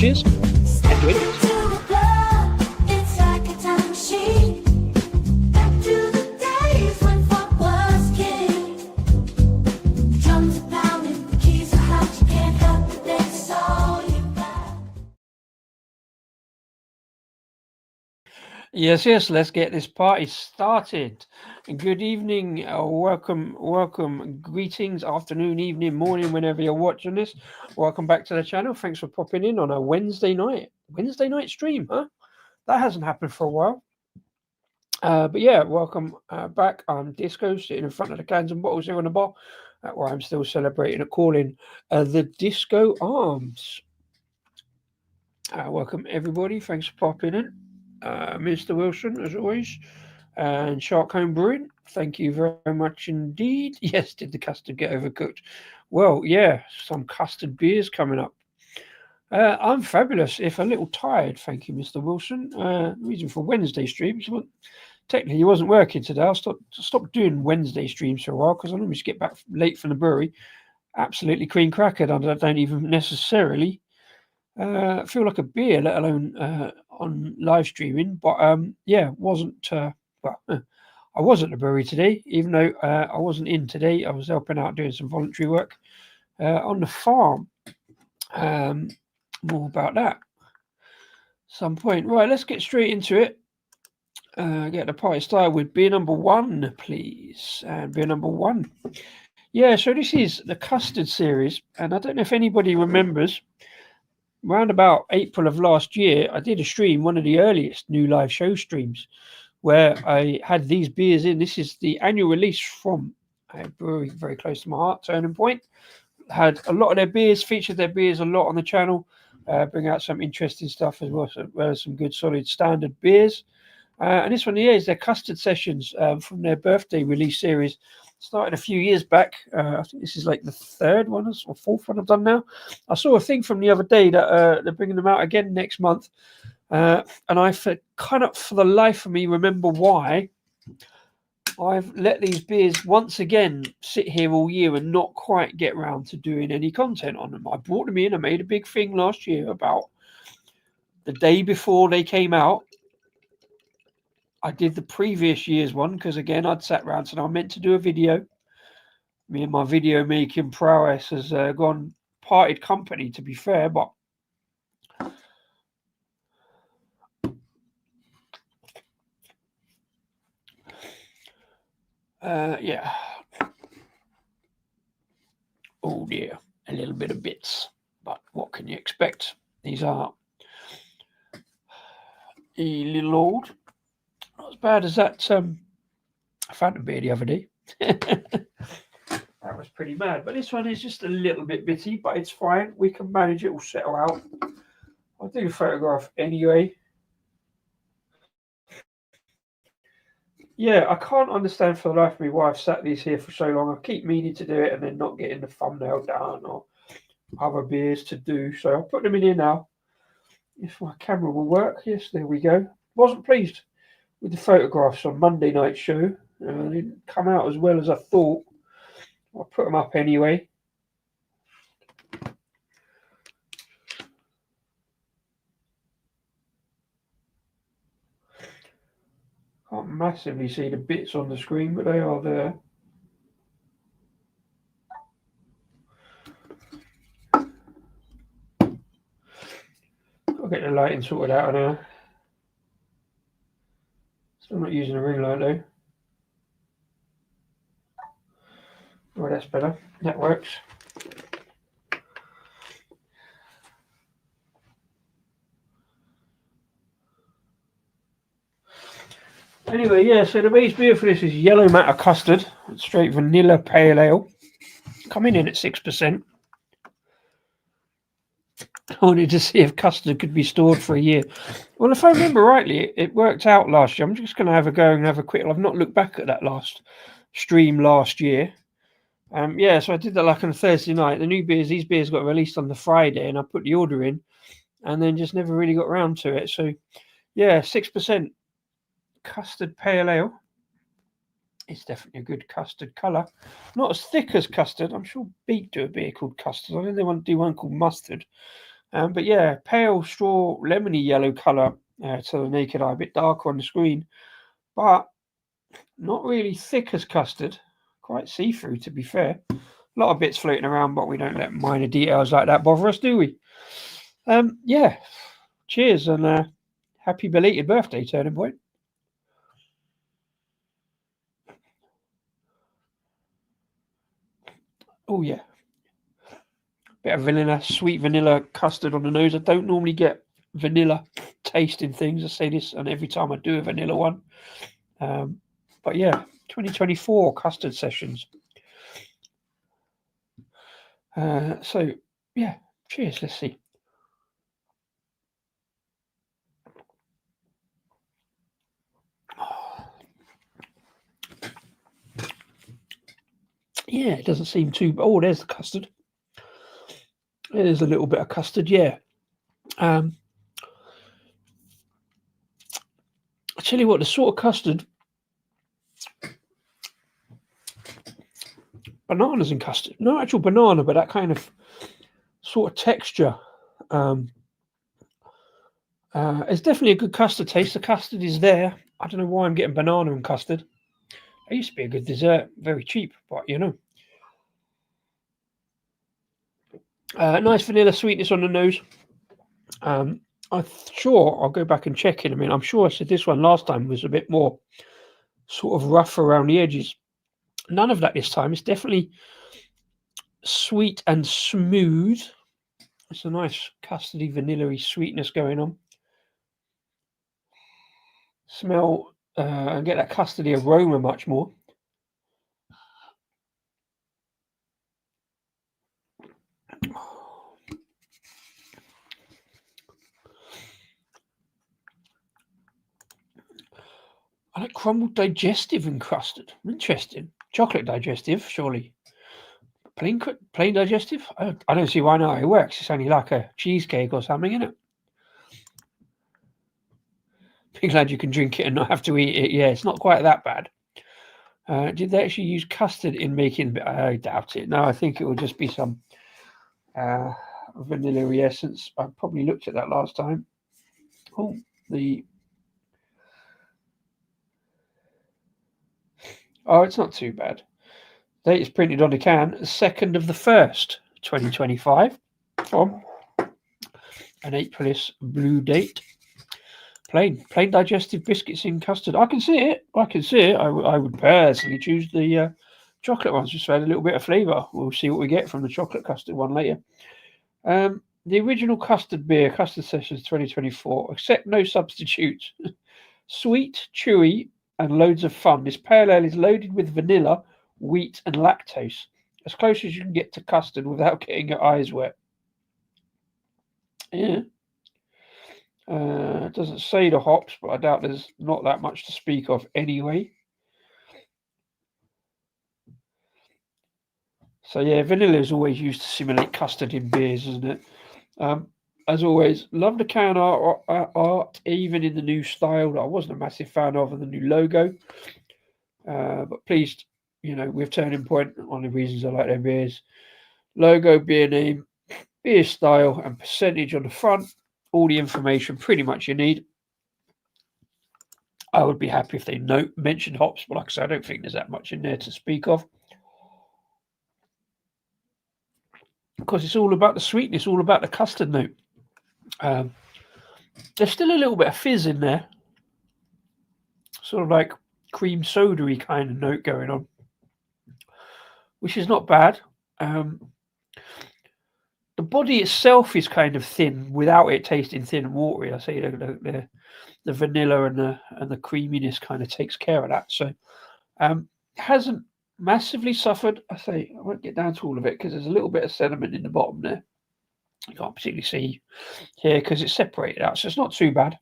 cheers. Enjoy it. Yes, let's get this party started. Good evening, welcome, greetings, afternoon, evening, morning, whenever you're watching this. Welcome back to the channel. Thanks for popping in on a Wednesday night stream, huh? That hasn't happened for a while. But yeah, welcome back. I'm Disco, sitting in front of the cans and bottles here on the bar, where I'm still celebrating and calling the Disco Arms. Welcome, everybody. Thanks for popping in. Mr. Wilson, as always, and Shark Home Brewing, thank you very much indeed. Yes, did the custard get overcooked? Well, yeah, some custard beers coming up. I'm fabulous, if a little tired, thank you, Mr. Wilson. Reason for Wednesday streams. Well, technically, he wasn't working today. I stopped doing Wednesday streams for a while because I normally just get back late from the brewery. Absolutely clean crackered. I don't even necessarily feel like a beer, let alone on live streaming. But yeah, wasn't I was at the brewery today, even though I wasn't in today. I was helping out doing some voluntary work on the farm. More about that some point. Right, let's get straight into it. Get the party started with beer number one, please. And beer number one. Yeah, so this is the Custard series, and I don't know if anybody remembers. Around about April of last year, I did a stream, one of the earliest new live show streams, where I had these beers in. This is the annual release from a brewery very close to my heart, Turning Point. Had a lot of their beers, featured their beers a lot on the channel, bring out some interesting stuff as well as some good solid standard beers. And this one here is their Custard Sessions from their birthday release series. Started a few years back. I think this is like the third one or fourth one I've done now. I saw a thing from the other day that they're bringing them out again next month. And I kind of, for the life of me, remember why I've let these beers once again sit here all year and not quite get around to doing any content on them. I brought them in. I made a big thing last year about the day before they came out. I did the previous year's one because, again, I'd sat around and I meant to do a video. Me and my video making prowess has parted company, to be fair, but yeah. Oh dear, a little bit of bits, but what can you expect? These are a little old. Not as bad as that Phantom beer the other day. That was pretty bad, but this one is just a little bit bitty, but it's fine. We can manage it. We'll settle out. I'll do a photograph anyway. Yeah, I can't understand for the life of me why I've sat these here for so long. I keep meaning to do it and then not getting the thumbnail down or other beers to do. So I'll put them in here now. If my camera will work. Yes, there we go. Wasn't pleased with the photographs on Monday night show. They didn't come out as well as I thought. I'll put them up anyway. Can't massively see the bits on the screen, but they are there. I'll get the lighting sorted out now. Still not using a ring light though. Oh, that's better. That works. Anyway, yeah, so the base beer for this is Yellow Matter Custard, straight vanilla pale ale, coming in at 6%. I wanted to see if custard could be stored for a year. Well, if I remember rightly, it worked out last year. I'm just going to have a go and have a quick. I've not looked back at that last stream last year. Yeah, so I did that like on a Thursday night. The new beers, these beers got released on the Friday, and I put the order in, and then just never really got around to it. So, yeah, 6% custard pale ale. It's definitely a good custard colour. Not as thick as custard. I'm sure Beak do a beer called custard. I think they want to do one called mustard. But yeah, pale straw, lemony yellow colour to the naked eye, a bit darker on the screen, but not really thick as custard. Quite see-through, to be fair. A lot of bits floating around, but we don't let minor details like that bother us, do we? Yeah. Cheers and happy belated birthday, Turning Point. Oh yeah. Bit of vanilla, sweet vanilla custard on the nose. I don't normally get vanilla taste in things. I say this, and every time I do a vanilla one. But yeah, 2024 Custard Sessions. So yeah, cheers. Let's see. Yeah, it doesn't seem too. Oh, there's the custard. There's a little bit of custard. Yeah. I tell you what, the sort of custard, bananas and custard. No actual banana, but that kind of sort of texture. It's definitely a good custard taste. The custard is there. I don't know why I'm getting banana and custard. It used to be a good dessert, very cheap, but you know. Nice vanilla sweetness on the nose. I'm sure I'll go back and check it. I mean, I'm sure I said this one last time was a bit more sort of rough around the edges. None of that this time. It's definitely sweet and smooth. It's a nice custardy, vanilla-y sweetness going on. Smell and get that custardy aroma much more. I like crumbled digestive and custard. Interesting. Chocolate digestive, surely. Plain digestive? I don't see why not. It works. It's only like a cheesecake or something, isn't it? Be glad you can drink it and not have to eat it. Yeah, it's not quite that bad. Did they actually use custard in making? I doubt it. No, I think it will just be some vanilla essence. I probably looked at that last time. Oh, it's not too bad. Date is printed on the can, 2nd of the 1st, 2025, from an April blue date. Plain digestive biscuits in custard. I can see it. I would personally choose the chocolate ones, just to add a little bit of flavour. We'll see what we get from the chocolate custard one later. The original custard beer, Custard Sessions 2024, except no substitutes. Sweet, chewy, and loads of fun. This pale ale is loaded with vanilla, wheat, and lactose. As close as you can get to custard without getting your eyes wet. Yeah. It doesn't say the hops, but I doubt there's not that much to speak of anyway. So yeah, vanilla is always used to simulate custard in beers, isn't it? As always, love the can art, even in the new style that I wasn't a massive fan of, and the new logo. But pleased, with Turning Point, one of the reasons I like their beers. Logo, beer name, beer style, and percentage on the front. All the information pretty much you need. I would be happy if they mentioned hops, but like I said, I don't think there's that much in there to speak of. Because it's all about the sweetness, all about the custard note. There's still a little bit of fizz in there. Sort of like cream soda-y kind of note going on, which is not bad. The body itself is kind of thin without it tasting thin and watery. I say the vanilla and the creaminess kind of takes care of that. So hasn't massively suffered. I won't get down to all of it because there's a little bit of sediment in the bottom there. You can't particularly see here because it's separated out, so it's not too bad.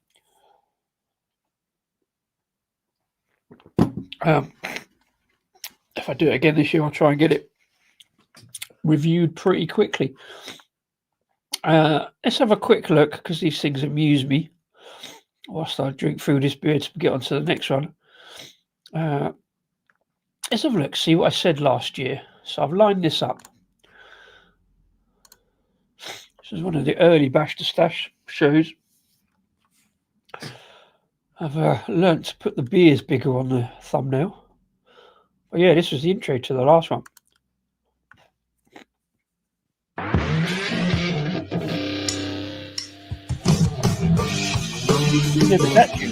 If I do it again this year, I'll try and get it reviewed pretty quickly. Let's have a quick look because these things amuse me whilst I drink through this beer to get on to the next one. Let's have a look, see what I said last year. So I've lined this up. This is one of the early Bash to Stash shows. I've learnt to put the beers bigger on the thumbnail. But yeah, this was the intro to the last one. Remember that tune?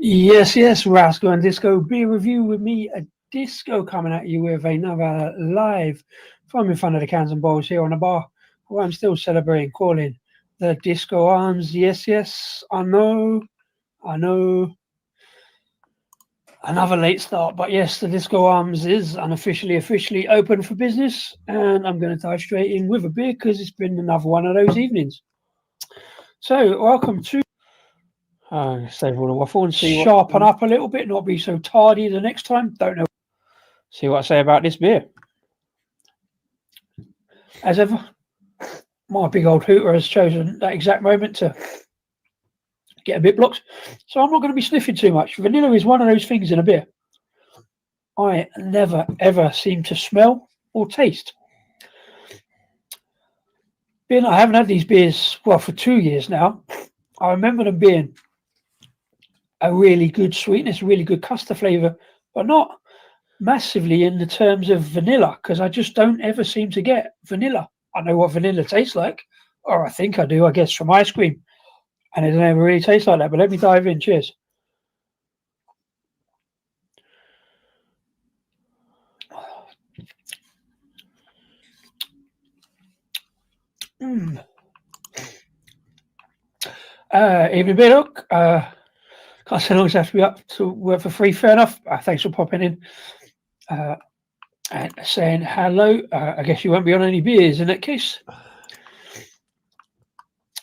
Yes, Rasko and Disco beer review with me, a Disco, coming at you with another live from in front of the cans and bowls here on the bar, where I'm still celebrating calling the Disco Arms. Yes, I know. Another late start, but yes, the Disco Arms is officially open for business, and I'm going to dive straight in with a beer because it's been another one of those evenings. So, welcome to save all the waffle and sharpen up a little bit, not be so tardy the next time. Don't know. See what I say about this beer. As ever, my big old hooter has chosen that exact moment to get a bit blocked, so I'm not going to be sniffing too much. Vanilla is one of those things in a beer I never ever seem to smell or taste. I haven't had these beers for 2 years now. I remember them being a really good sweetness, really good custard flavour, but not massively in the terms of vanilla, because I just don't ever seem to get vanilla. I know what vanilla tastes like, or I think I do, I guess, from ice cream, and it doesn't ever really taste like that. But let me dive in. Cheers. Evening, beer look. Can't say long as I have to be up to work for free. Fair enough. Thanks for popping in and saying hello. I guess you won't be on any beers in that case.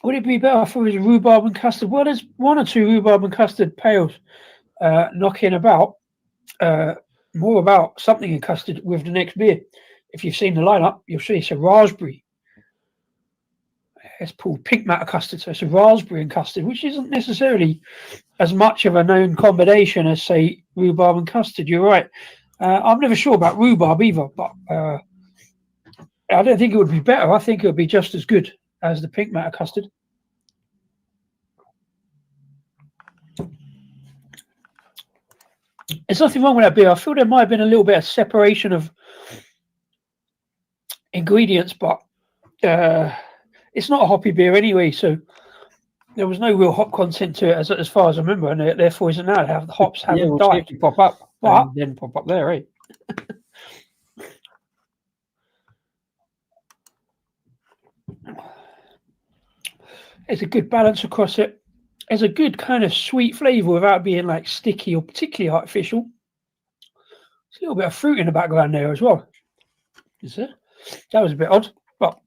Would it be better if it was rhubarb and custard? Well, there's 1 or 2 rhubarb and custard pails knocking about. More about something in custard with the next beer. If you've seen the lineup, you'll see it's a raspberry. It's called pink matter custard, so it's a raspberry and custard, which isn't necessarily as much of a known combination as, say, rhubarb and custard. You're right. I'm never sure about rhubarb either, but I don't think it would be better. I think it would be just as good as the pink matter custard. There's nothing wrong with that beer. I feel there might have been a little bit of separation of ingredients, but it's not a hoppy beer anyway, so there was no real hop content to it as far as I remember, and therefore isn't now have the hops haven't died. To pop up, but and then pop up there, eh? There's a good balance across it. There's a good kind of sweet flavour without being like sticky or particularly artificial. There's a little bit of fruit in the background there as well. Is there? That was a bit odd, but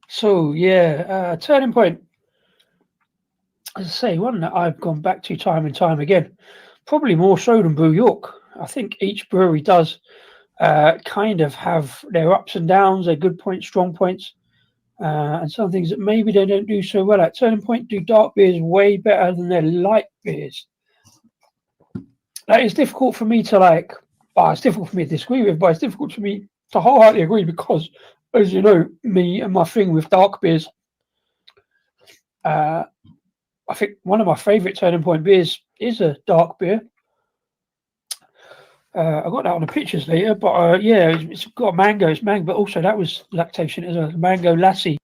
so yeah, Turning Point, as I say, one that I've gone back to time and time again, probably more so than Brew York. I think each brewery does kind of have their ups and downs, their good points, strong points, and some things that maybe they don't do so well at. Turning Point do dark beers way better than their light beers. That is difficult for me to like. Well, it's difficult for me to disagree with, but it's difficult for me to wholeheartedly agree because, as you know, me and my thing with dark beers. I think one of my favourite Turning Point beers is a dark beer. I got that on the pictures later, but yeah, it's got mango. It's mango, but also that was lactation. It's a mango lassi.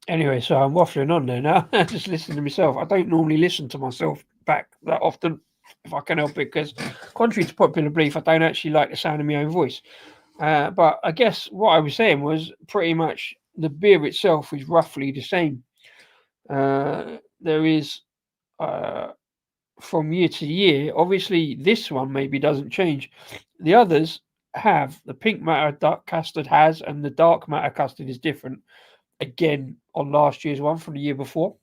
Anyway, so I'm waffling on there now. Just listening to myself. I don't normally listen to myself back that often, if I can help it, because contrary to popular belief, I don't actually like the sound of my own voice. But I guess what I was saying was pretty much the beer itself is roughly the same. There is from year to year, obviously this one maybe doesn't change. The others have. The pink matter dark custard has, and the dark matter custard is different again on last year's one from the year before.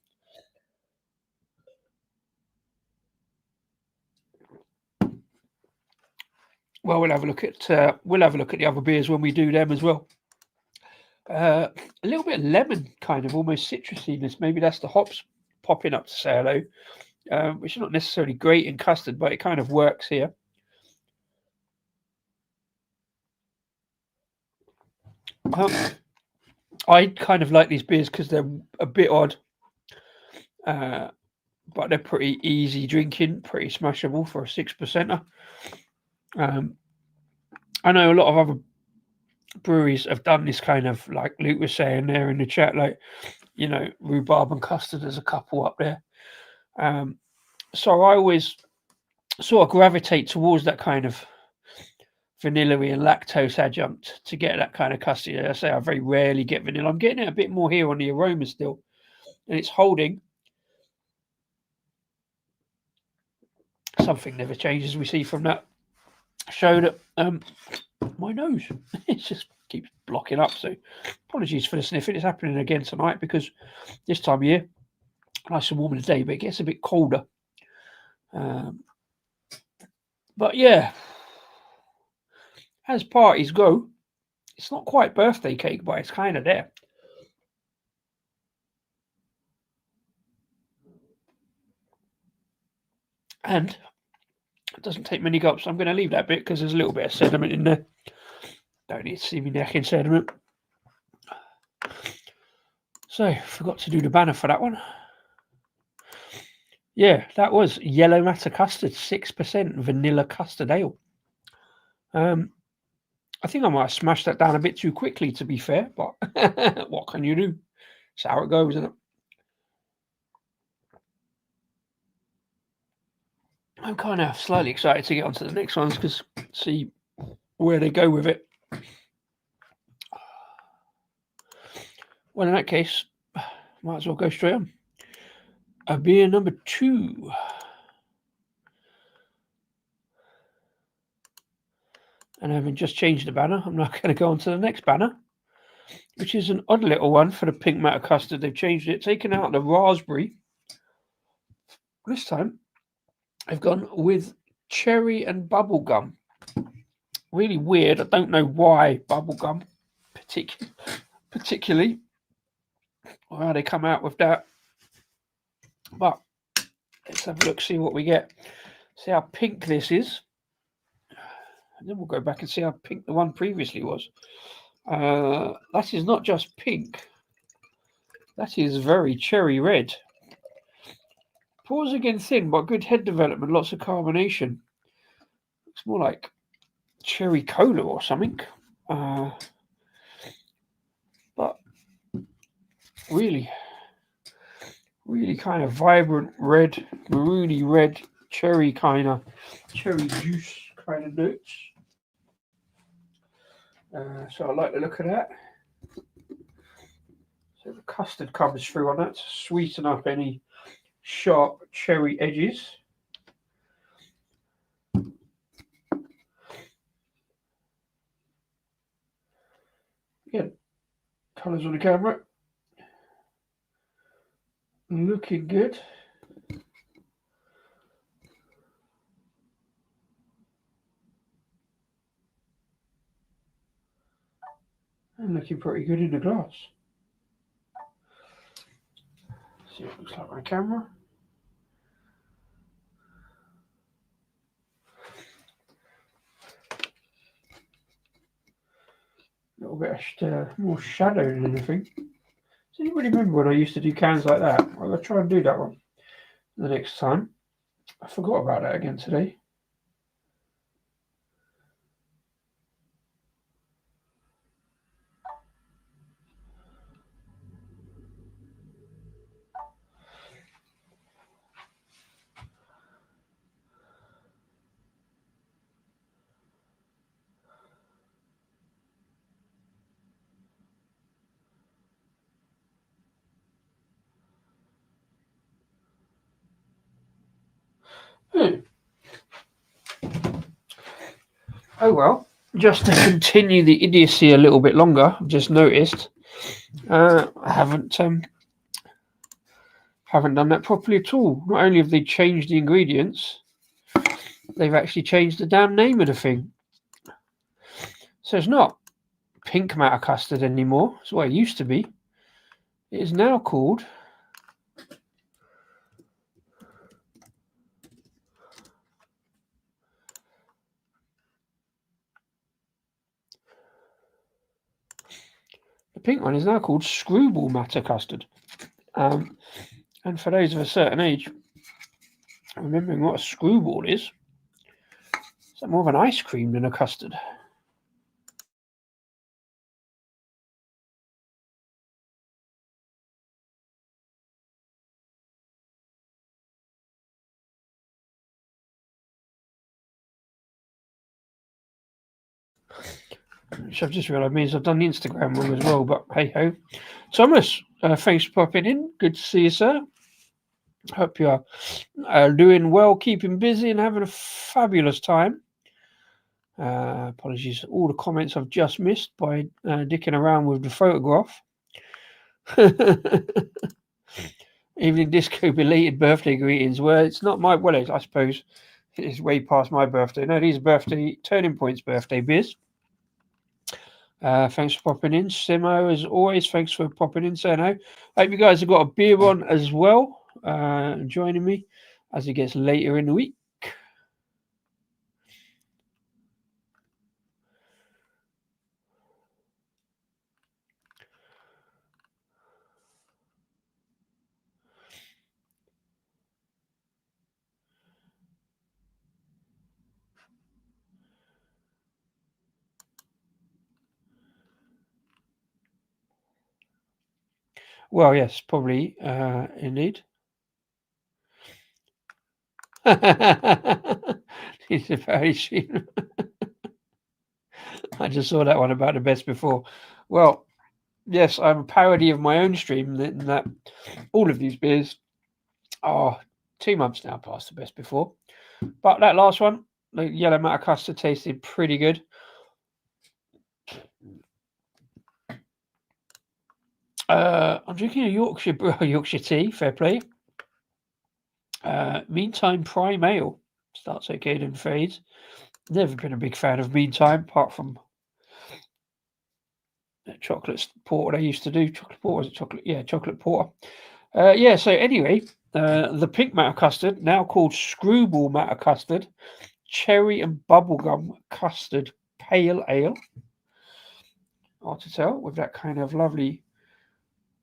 Well, we'll have a look at the other beers when we do them as well. A little bit of lemon, kind of almost citrusiness. Maybe that's the hops popping up to say hello, which is not necessarily great in custard, but it kind of works here. I kind of like these beers because they're a bit odd, but they're pretty easy drinking, pretty smashable for a 6%er. I know a lot of other breweries have done this kind of, like Luke was saying there in the chat, like, you know, rhubarb and custard. There's a couple up there. So I always sort of gravitate towards that kind of vanilla-y and lactose adjunct to get that kind of custard. I say I very rarely get vanilla. I'm getting it a bit more here on the aroma still, and it's holding. Something never changes. We see from that show that my nose it just keeps blocking up. So apologies for the sniffing. It's happening again tonight because this time of year, nice and warm in the day, but it gets a bit colder. But yeah, as parties go, it's not quite birthday cake, but it's kind of there. And it doesn't take many gulps. I'm going to leave that bit because there's a little bit of sediment in there. Don't need to see me neck in sediment. So, forgot to do the banner for that one. Yeah, that was Yellow Matter Custard, 6% vanilla custard ale. I think I might have smashed that down a bit too quickly, to be fair, but what can you do? It's how it goes, isn't it? I'm kind of slightly excited to get on to the next ones because see where they go with it. Well, in that case, might as well go straight on. Beer number 2. And having just changed the banner, I'm now going to go on to the next banner, which is an odd little one for the pink matter custard. They've changed it, taken out the raspberry. This time, I've gone with cherry and bubblegum. Really weird. I don't know why bubblegum particularly, or how they come out with that. But let's have a look, see what we get. See how pink this is. And then we'll go back and see how pink the one previously was. That is not just pink. That is very cherry red. Pores again thin, but good head development, lots of carbonation. Looks more like cherry cola or something. But really kind of vibrant red, maroony red, cherry juice kind of notes. So I like the look of that. So the custard comes through on that to sweeten up any sharp cherry edges. Again, colours on the camera. Looking good. And looking pretty good in the glass. See what it looks like on camera. A little bit more shadow than anything. Does anybody remember when I used to do cans like that? I'm going to try and do that one the next time. I forgot about that again today. Oh well, just to continue the idiocy a little bit longer, I've just noticed I haven't done that properly at all. Not only have they changed the ingredients, they've actually changed the damn name of the thing. So it's not pink matter custard anymore. It's what it used to be. It is now called the pink one is now called Screwball matter custard. And for those of a certain age, remembering what a screwball is, it's more of an ice cream than a custard. Which I've just realised means I've done the Instagram wrong as well, but hey ho. Thomas, thanks for popping in. Good to see you, sir. Hope you're doing well, keeping busy, and having a fabulous time. Apologies for all the comments I've just missed by dicking around with the photograph. Evening disco belated birthday greetings. Well, it's not my, well, I suppose it's way past my birthday. No, these birthday, Turning Point's birthday beers. Thanks for popping in. Simo, as always, thanks for popping in, saying hi. Hope you guys have got a beer on as well, joining me as it gets later in the week. Well, yes, probably, indeed. It's a very cheap. I just saw that one about the best before. Well, yes, I'm a parody of my own stream in that all of these beers are 2 months now past the best before. But that last one, the yellow matter custard, tasted pretty good. I'm drinking a Yorkshire tea, fair play. Meantime Prime Ale starts okay then fades. Never been a big fan of Meantime, apart from chocolate porter they used to do. Chocolate porter, was it chocolate? Yeah, chocolate porter. Yeah, so anyway, the pink matter custard, now called Screwball matter custard, cherry and bubblegum custard pale ale. Hard to tell, with that kind of lovely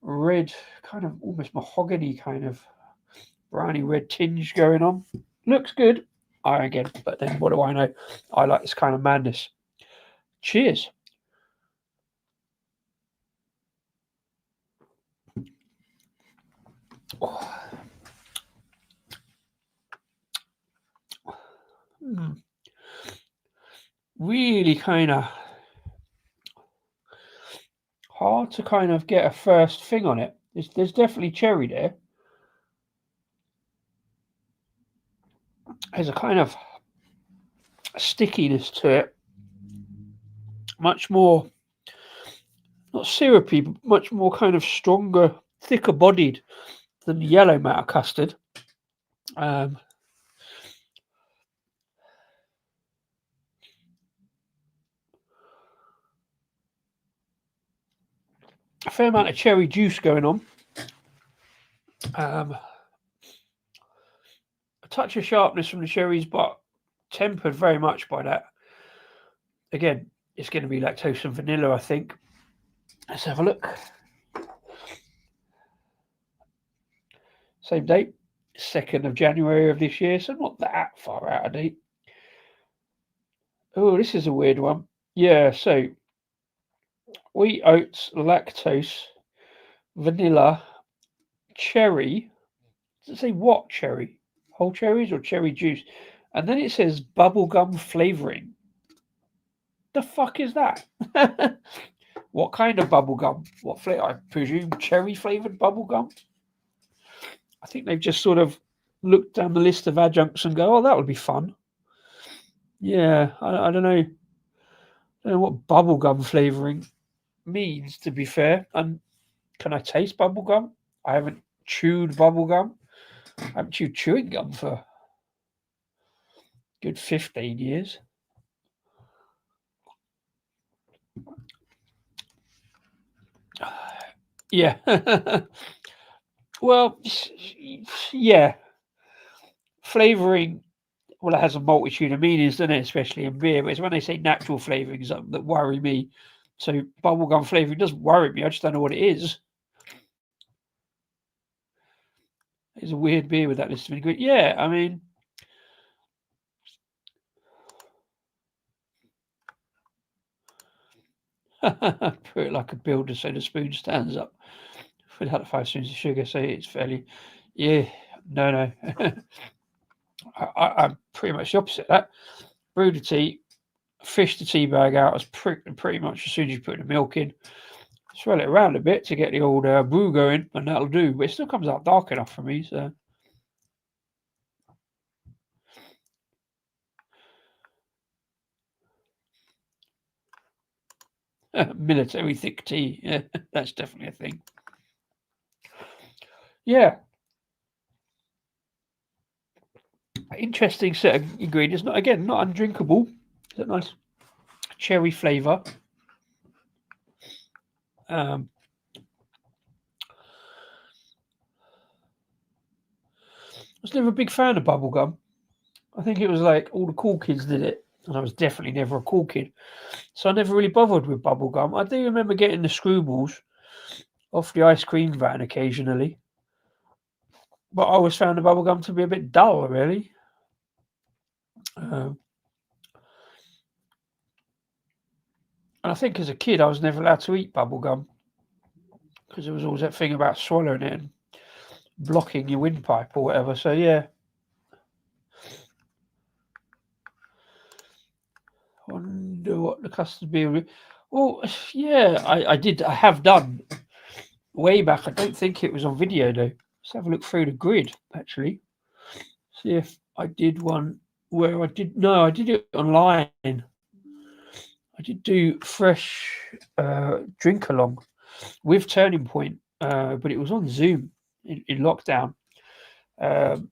red, kind of almost mahogany kind of browny red tinge going on. Looks good. Again, but then what do I know? I like this kind of madness. Cheers. Oh. Really kind of hard to kind of get a first thing on it. There's definitely cherry there. There's a kind of stickiness to it. Much more, not syrupy, but much more kind of stronger, thicker bodied than the yellow matter custard. A fair amount of cherry juice going on. A touch of sharpness from the cherries, but tempered very much by that. Again, it's going to be lactose and vanilla, I think. Let's have a look. Same date, 2nd of January of this year, so not that far out of date. Oh, this is a weird one. Yeah, so wheat, oats, lactose, vanilla, cherry. Does it say what cherry? Whole cherries or cherry juice? And then it says bubblegum flavoring. The fuck is that? What kind of bubblegum? What flavor? I presume cherry flavored bubblegum? I think they've just sort of looked down the list of adjuncts and go, oh, that would be fun. Yeah, I don't know. I don't know what bubblegum flavoring means, to be fair. And can I taste bubblegum? I haven't chewed bubblegum. I haven't chewed chewing gum for a good 15 years. Yeah. Well, yeah. Flavouring, well, it has a multitude of meanings, doesn't it? Especially in beer. But it's when they say natural flavourings that worry me. So bubblegum flavouring doesn't worry me. I just don't know what it is. It's a weird beer with that list of ingredients. Yeah, I mean, put it like a builder so the spoon stands up. Without the 5 spoons of sugar, so it's fairly, yeah, no. I'm pretty much the opposite of that. Brew the tea, fish the tea bag out as pretty much as soon as you put the milk in. Swirl it around a bit to get the old brew going, and that'll do. But it still comes out dark enough for me, so. Military thick tea, yeah, that's definitely a thing. Yeah. Interesting set of ingredients. Not undrinkable. Is that nice? Cherry flavour. I was never a big fan of bubblegum. I think it was like all the cool kids did it, and I was definitely never a cool kid. So I never really bothered with bubblegum. I do remember getting the Screwballs off the ice cream van occasionally, but I always found the bubblegum to be a bit dull, really. And I think as a kid, I was never allowed to eat bubblegum because there was always that thing about swallowing it and blocking your windpipe or whatever. So yeah. Wonder what the custard beer. Well, yeah, I have done way back. I don't think it was on video though. Let's have a look through the grid actually. See if I did one where I did. No, I did it online. I did do fresh drink along with Turning Point, but it was on Zoom in lockdown. And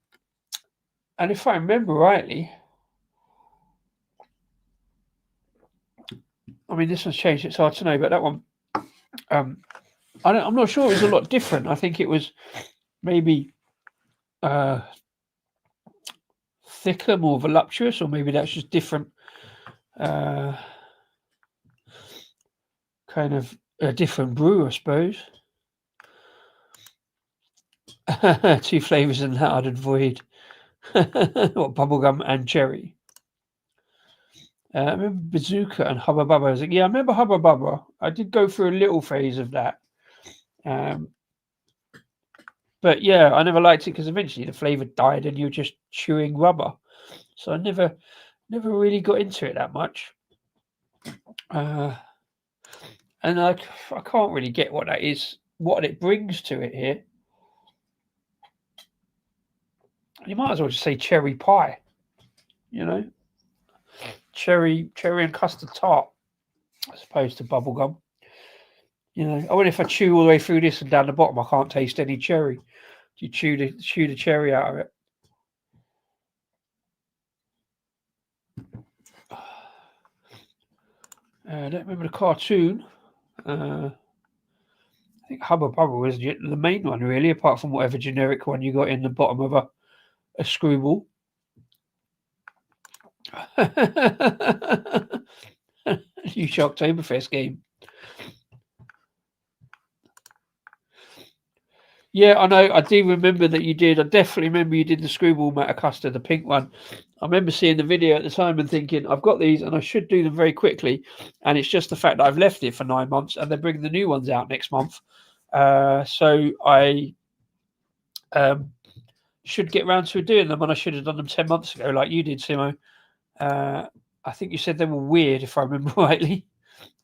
if I remember rightly, I mean this one's changed. It's hard to know, but that one, I'm not sure. It was a lot different. I think it was maybe thicker, more voluptuous, or maybe that's just different. Kind of a different brew, I suppose. 2 flavours in that I'd avoid. What, bubblegum and cherry? I remember Bazooka and Hubba Bubba. I was like, yeah, I remember Hubba Bubba. I did go through a little phase of that. But yeah, I never liked it because eventually the flavour died and you're just chewing rubber. So I never really got into it that much. And I can't really get what that is, what it brings to it here. You might as well just say cherry pie, you know, cherry and custard tart, as opposed to bubblegum. You know, I wonder if I chew all the way through this and down the bottom, I can't taste any cherry. Do you chew the cherry out of it? I don't remember the cartoon. I think Hubba Bubba was the main one, really, apart from whatever generic one you got in the bottom of a Screwball. Huge Oktoberfest game. Yeah, I know. I do remember that you did. I definitely remember you did the Screwball Matter Custard, the pink one. I remember seeing the video at the time and thinking, I've got these and I should do them very quickly. And it's just the fact that I've left it for 9 months and they're bringing the new ones out next month. So I should get around to doing them, and I should have done them 10 months ago, like you did, Simo. I think you said they were weird, if I remember rightly,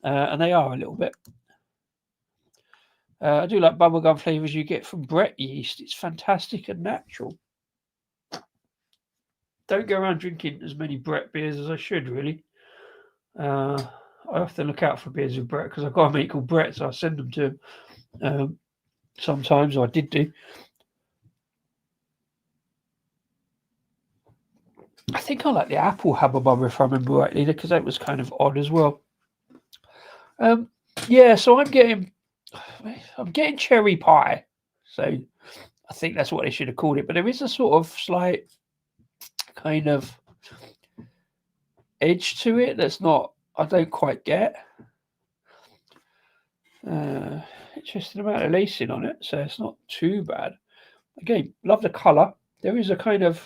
and they are a little bit. I do like bubblegum flavours you get from Brett yeast. It's fantastic and natural. Don't go around drinking as many Brett beers as I should, really. I often look out for beers with Brett because I've got a mate called Brett, so I send them to him sometimes, or I did do. I think I like the apple Hubba Bubba, if I remember rightly, because that was kind of odd as well. Yeah, so I'm getting cherry pie. So I think that's what they should have called it. But there is a sort of slight kind of edge to it that's not, I don't quite get. Interesting amount of lacing on it, so it's not too bad. Again, love the colour. There is a kind of,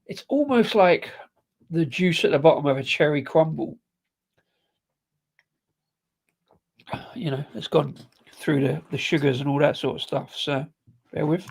it's almost like the juice at the bottom of a cherry crumble. You know, it's gone through the sugars and all that sort of stuff. So bear with.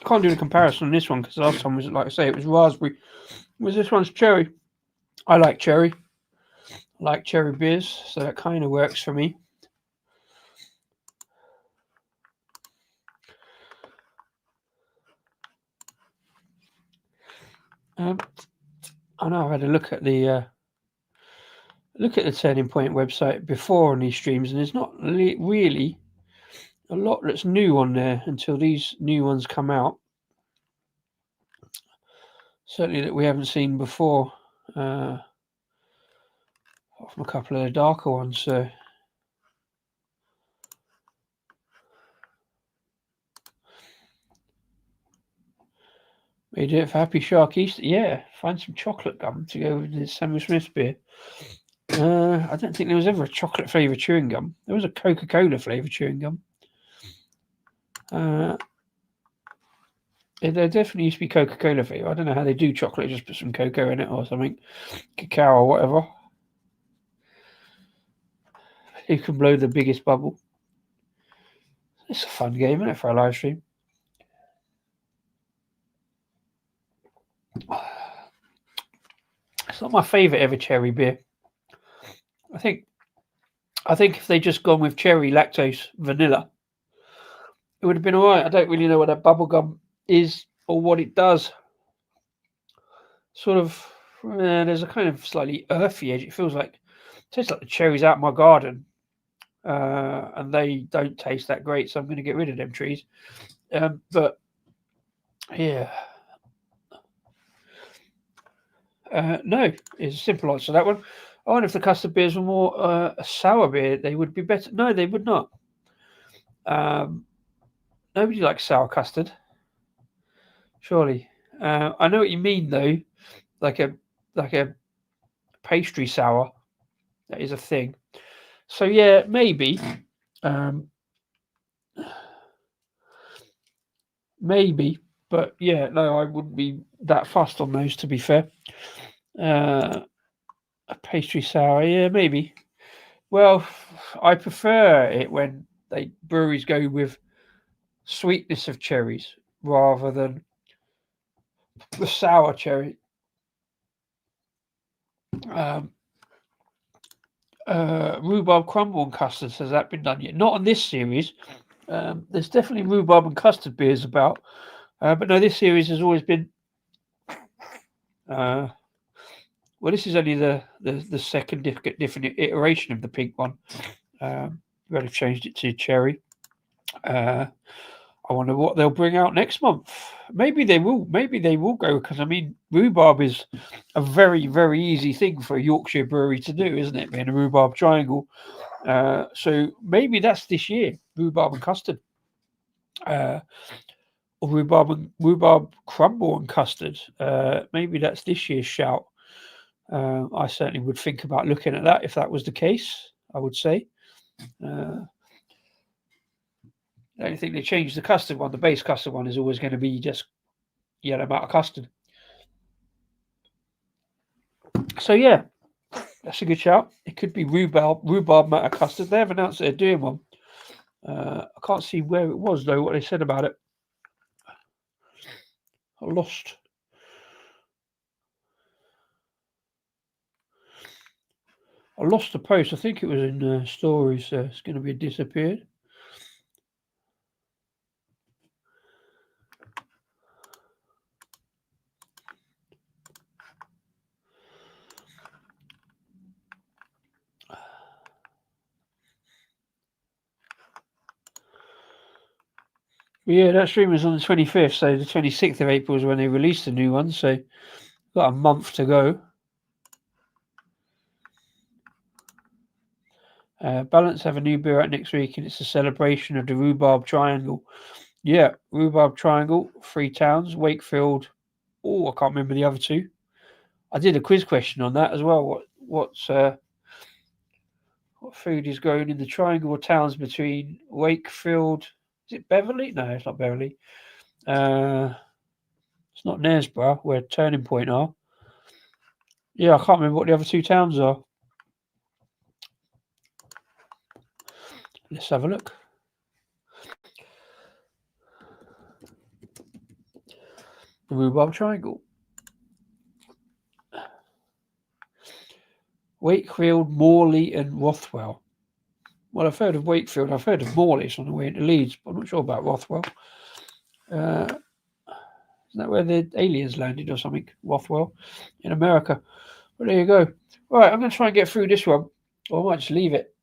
Can't do the comparison on this one because last time was, like I say, it was raspberry. Whereas this one's cherry. I like cherry. I like cherry beers, so that kind of works for me. I know I've had a look at the Turning Point website before on these streams, and there's not really a lot that's new on there until these new ones come out. Certainly that we haven't seen before, from a couple of the darker ones. So may do it for Happy Shark Easter. Yeah, find some chocolate gum to go with the Samuel Smith beer. I don't think there was ever a chocolate flavour chewing gum. There was a Coca-Cola flavour chewing gum. There definitely used to be Coca-Cola flavour. I don't know how they do chocolate, just put some cocoa in it or something, cacao or whatever. Who can blow the biggest bubble? It's a fun game, isn't it, for a live stream? It's not my favourite ever cherry beer. I think if they just gone with cherry, lactose, vanilla, it would have been alright. I don't really know what that bubblegum is or what it does. Sort of, there's a kind of slightly earthy edge. It feels like, tastes like the cherries out my garden, and they don't taste that great. So I'm going to get rid of them trees. But yeah, no, it's a simple answer to that one. I wonder if the custard beers were more a sour beer, they would be better. No, they would not. Nobody likes sour custard, surely. I know what you mean though, like a pastry sour. That is a thing. So yeah, maybe. Maybe, but yeah, no, I wouldn't be that fussed on those. To be fair, a pastry sour, yeah, maybe. Well, I prefer it when breweries go with sweetness of cherries rather than the sour cherry. Rhubarb crumble and custard, has that been done yet? Not on this series. There's definitely rhubarb and custard beers about, but no, this series has always been. Well, this is only the second different iteration of the pink one. They've changed it to cherry. I wonder what they'll bring out next month. Maybe they will. Maybe they will go, because I mean, rhubarb is a very, very easy thing for a Yorkshire brewery to do, isn't it? Being a rhubarb triangle. So maybe that's this year. Rhubarb and custard. Or rhubarb crumble and custard. Maybe that's this year's shout. I certainly would think about looking at that if that was the case. I would say. I don't think they changed the custard one. The base custard one is always going to be just yellow matte custard. So yeah, that's a good shout. It could be rhubarb matte custard. They have announced they're doing one. I can't see where it was though. What they said about it. I lost the post. I think it was in stories. It's going to be disappeared. Yeah, that stream was on the 25th, so the 26th of April is when they released the new one, so got a month to go. Balance have a new beer out next week, and it's a celebration of the Rhubarb Triangle. Yeah, Rhubarb Triangle, 3 towns, Wakefield. Oh, I can't remember the other 2. I did a quiz question on that as well. What food is grown in the triangle of towns between Wakefield? Is it Beverley? No, it's not Beverley. It's not Knaresborough, where Turning Point are. Yeah, I can't remember what the other 2 towns are. Let's have a look. The Rhubarb Triangle. Wakefield, Morley, and Rothwell. Well, I've heard of Wakefield. I've heard of Morley. It's on the way into Leeds, but I'm not sure about Rothwell. Isn't that where the aliens landed or something? Rothwell in America. Well, there you go. Right, I'm going to try and get through this one, or I might just leave it.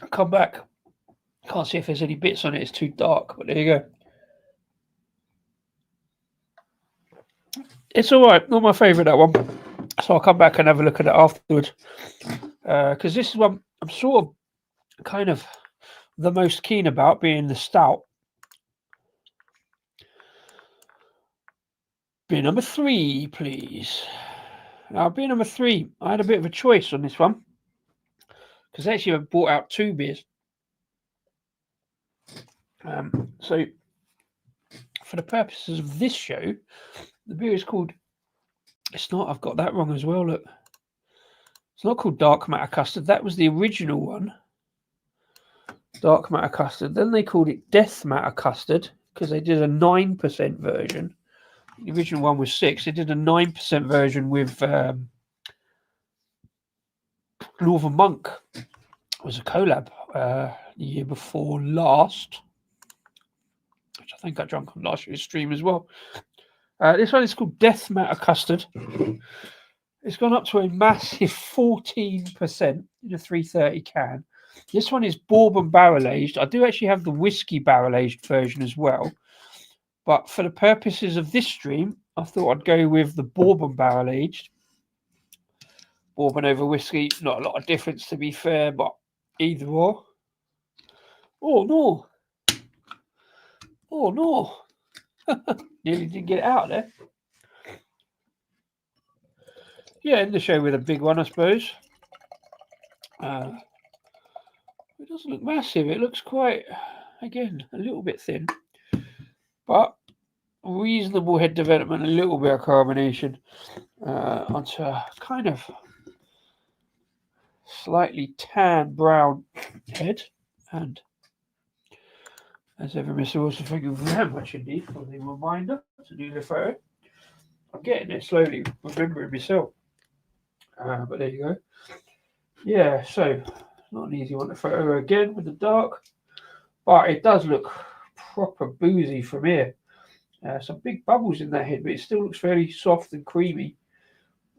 I'll come back. Can't see if there's any bits on it. It's too dark, but there you go. It's all right. Not my favourite, that one. So I'll come back and have a look at it afterwards. Because this is one I'm sort of kind of the most keen about, being the Stout. Beer number 3, please. Now, beer number 3, I had a bit of a choice on this one, because actually I brought out 2 beers. So, for the purposes of this show, the beer is called... It's not, I've got that wrong as well, look. It's not called Dark Matter Custard. That was the original one. Dark Matter Custard. Then they called it Death Matter Custard, because they did a 9% version. The original one was 6. They did a 9% version with Northern Monk. It was a collab the year before last, which I think I drank on last year's stream as well. This one is called Death Matter Custard. It's gone up to a massive 14% in a 330 can. This one is Bourbon barrel aged. I do actually have the whiskey barrel aged version as well. But for the purposes of this stream, I thought I'd go with the Bourbon barrel aged. Bourbon over whiskey, not a lot of difference to be fair, but either or. Oh no! Oh no! Nearly didn't get it out there. Yeah, in the show with a big one, I suppose. It doesn't look massive. It looks quite, again, a little bit thin. But reasonable head development, a little bit of carbonation onto a kind of slightly tan brown head. And as ever, Mr. Wilson, thank you very much indeed for the reminder to do the photo. I'm getting it slowly, remembering myself. But there you go. Yeah, so not an easy one to photo again with the dark, but it does look proper boozy from here. Some big bubbles in that head, but it still looks fairly soft and creamy.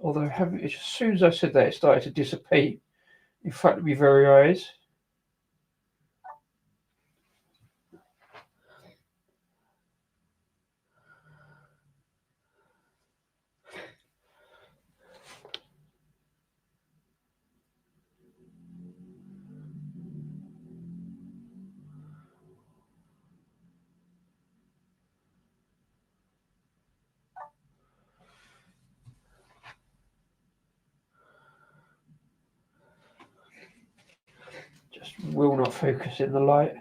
Although as soon as I said that, it started to dissipate in front of my very eyes. Just will not focus in the light.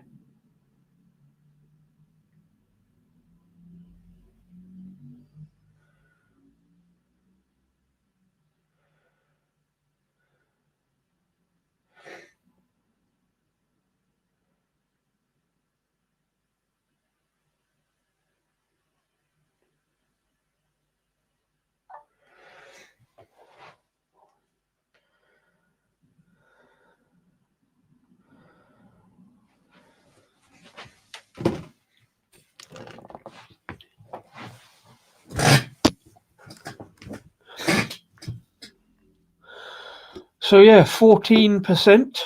So yeah, 14%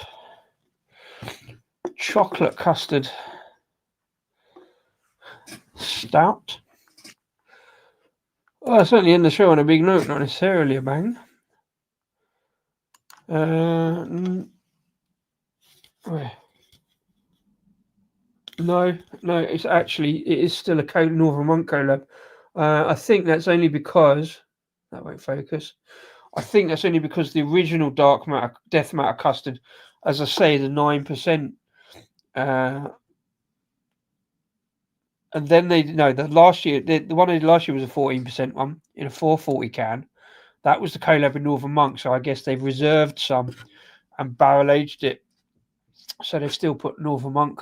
chocolate custard stout. Well, certainly in the show on a big note, not necessarily a bang. No, it's actually, it is still a Northern Monk collab. I think that's only because, that won't focus. I think that's only because the original Death Matter custard, as I say, the 9%. And then the last year, the one they did last year was a 14% one in a 440 can. That was the collab with Northern Monk. So I guess they've reserved some and barrel aged it. So they've still put Northern Monk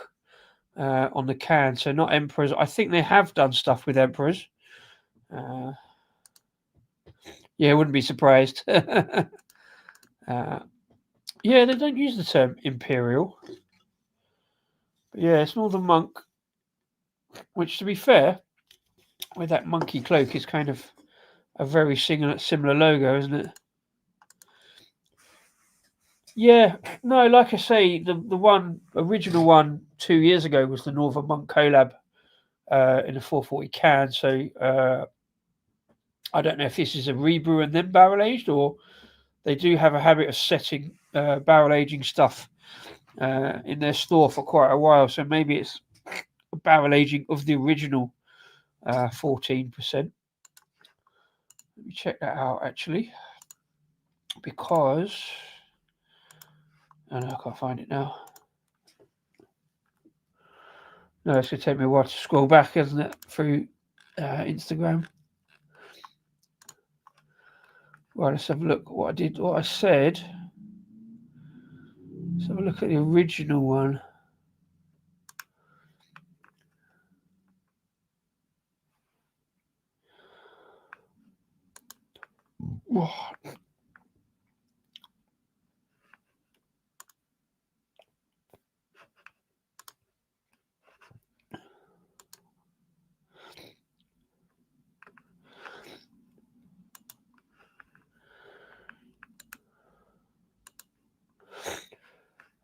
on the can. So not Emperors. I think they have done stuff with Emperors. Yeah, I wouldn't be surprised. Yeah, they don't use the term Imperial. But yeah, it's Northern Monk, which, to be fair, with that monkey cloak, is kind of a very similar logo, isn't it? Yeah, no, like I say, the original one 2 years ago was the Northern Monk collab in a 440 can. So I don't know if this is a rebrew and then barrel aged, or they do have a habit of setting barrel aging stuff in their store for quite a while. So maybe it's a barrel aging of the original 14%. Let me check that out actually, because I can't find it now. No, it's going to take me a while to scroll back, isn't it, through Instagram. Right, let's have a look what I said. Let's have a look at the original one. Oh.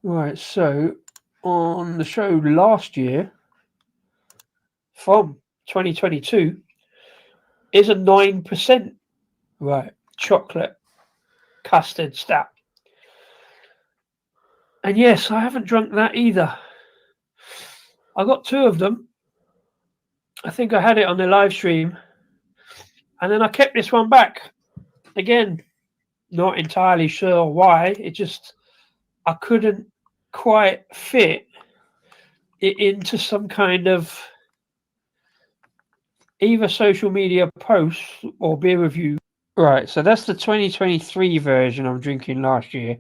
Right, so on the show last year, from 2022, is a 9%. Right, chocolate custard stout. And yes, I haven't drunk that either. I got 2 of them. I think I had it on the live stream. And then I kept this one back. Again, not entirely sure why. It just, I couldn't quite fit it into some kind of either social media post or beer review. Right, so that's the 2023 version I'm drinking last year,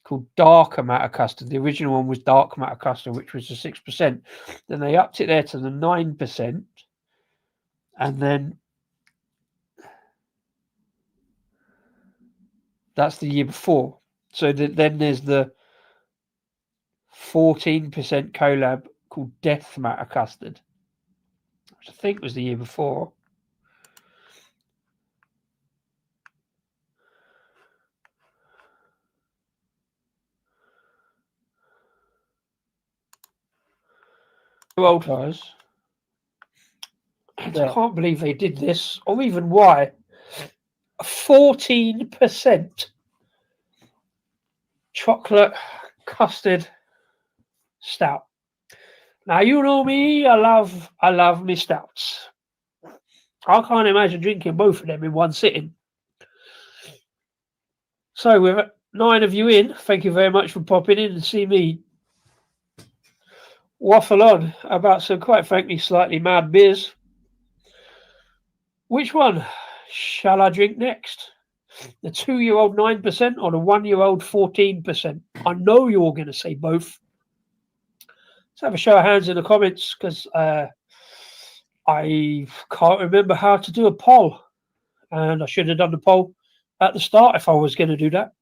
called Darker Matter Custard. The original one was Dark Matter Custard, which was the 6%. Then they upped it there to the 9%. And then that's the year before. So then there's the 14% collab called Death Matter Custard, which I think was the year before. Old guys. I can't believe they did this, or even why. 14% chocolate custard stout. Now, you know me, I love me stouts. I can't imagine drinking both of them in one sitting. So with 9 of you in, thank you very much for popping in and see me waffle on about some, quite frankly, slightly mad beers. Which one shall I drink next? The 2-year-old 9% or the 1-year-old 14%? I know you're going to say both. Let's have a show of hands in the comments, because I can't remember how to do a poll, and I should have done the poll at the start if I was going to do that.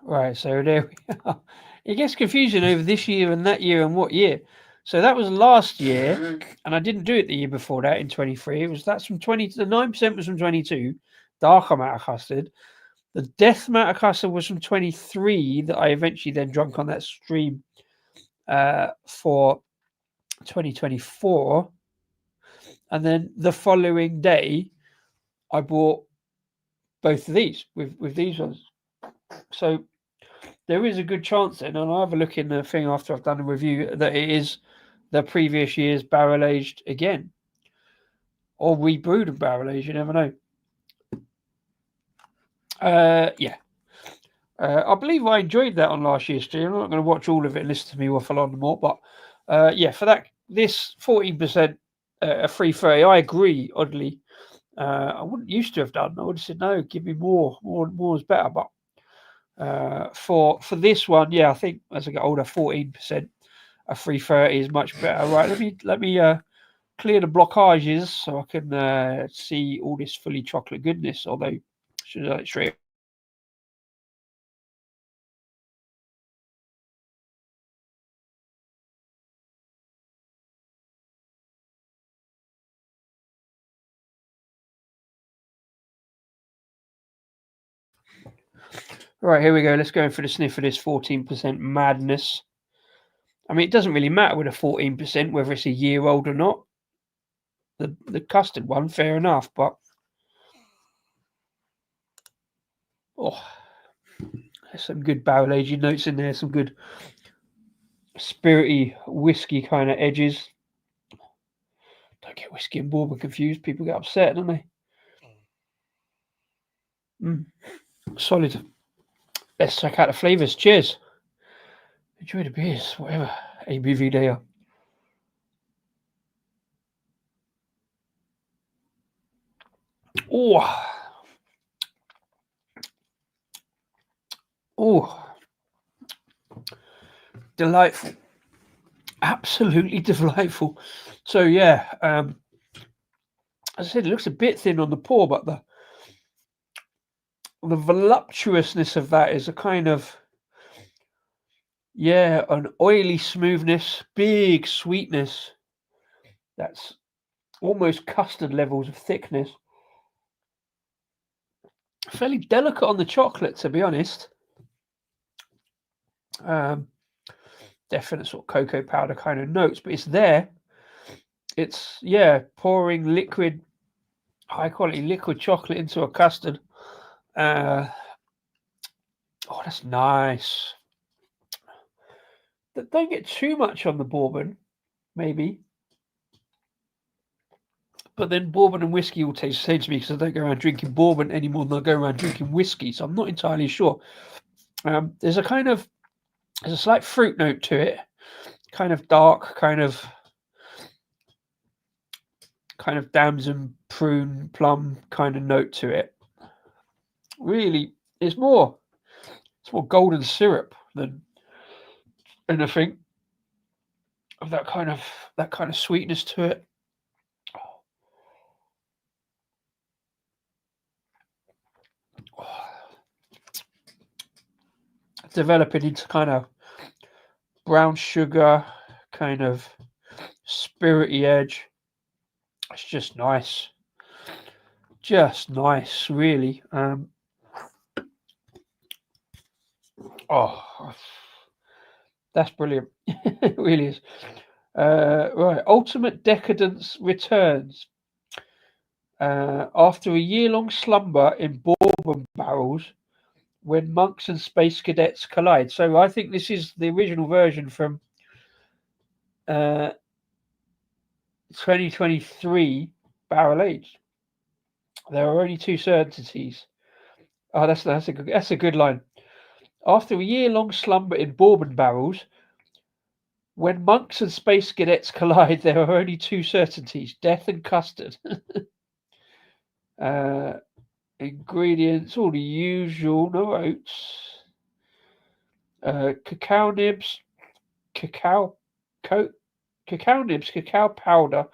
Right, so there we are. It gets confusing over this year and that year and what year. So that was last year, and I didn't do it the year before that in 23. That's from 20. The 9% was from 22. dark amount of custard. The death amount of custard was from 23 that I eventually then drunk on that stream for 2024. And then the following day, I bought both of these with these ones. So there is a good chance then, and I'll have a look in the thing after I've done a review, that it is the previous year's barrel aged again. Or rebrewed and barrel aged, you never know. Yeah. I believe I enjoyed that on last year's stream. I'm not going to watch all of it and listen to me waffle on more, but yeah, for that, this 14% a free 30, I agree, oddly. I wouldn't used to have done. I would have said, no, give me more. More is better. But for this one, yeah, I think as I get older, 14%, a free 30 is much better. Right, let me clear the blockages so I can see all this fully chocolate goodness. Although, should I straight? Right, here we go. Let's go in for the sniff of this 14% madness. I mean, it doesn't really matter with a 14% whether it's a year old or not. The custard one, fair enough, but oh, there's some good barrel aging notes in there, some good spirity whiskey kind of edges. Don't get whiskey and bourbon confused. People get upset, don't they? Solid. Let's check out the flavours. Cheers. Enjoy the beers, whatever ABV they are. Oh, delightful. Absolutely delightful. So yeah, as I said, it looks a bit thin on the pour, but the voluptuousness of that is a kind of, yeah, an oily smoothness, big sweetness. That's almost custard levels of thickness. Fairly delicate on the chocolate, to be honest. Definite sort of cocoa powder kind of notes, but it's there. It's, yeah, pouring liquid, high quality liquid chocolate into a custard. Oh, that's nice. Don't get too much on the bourbon, maybe. But then bourbon and whiskey will taste the same to me because I don't go around drinking bourbon any more than I go around drinking whiskey. So I'm not entirely sure. There's a slight fruit note to it, kind of dark, kind of damson, prune, plum kind of note to it. Really, it's more golden syrup than anything of that kind of sweetness to it. Developing into kind of brown sugar, kind of spirity edge. It's just nice. Just nice, really. Oh, that's brilliant. It really is. Right, Ultimate Decadence returns. After a year-long slumber in bourbon barrels, when monks and space cadets collide. So I think this is the original version from 2023 barrel aged. There are only two certainties. Oh, that's a good line. After a year-long slumber in bourbon barrels, when monks and space cadets collide, there are only two certainties: death and custard. Ingredients, all the usual, no oats. Cacao nibs, cacao nibs, cacao powder,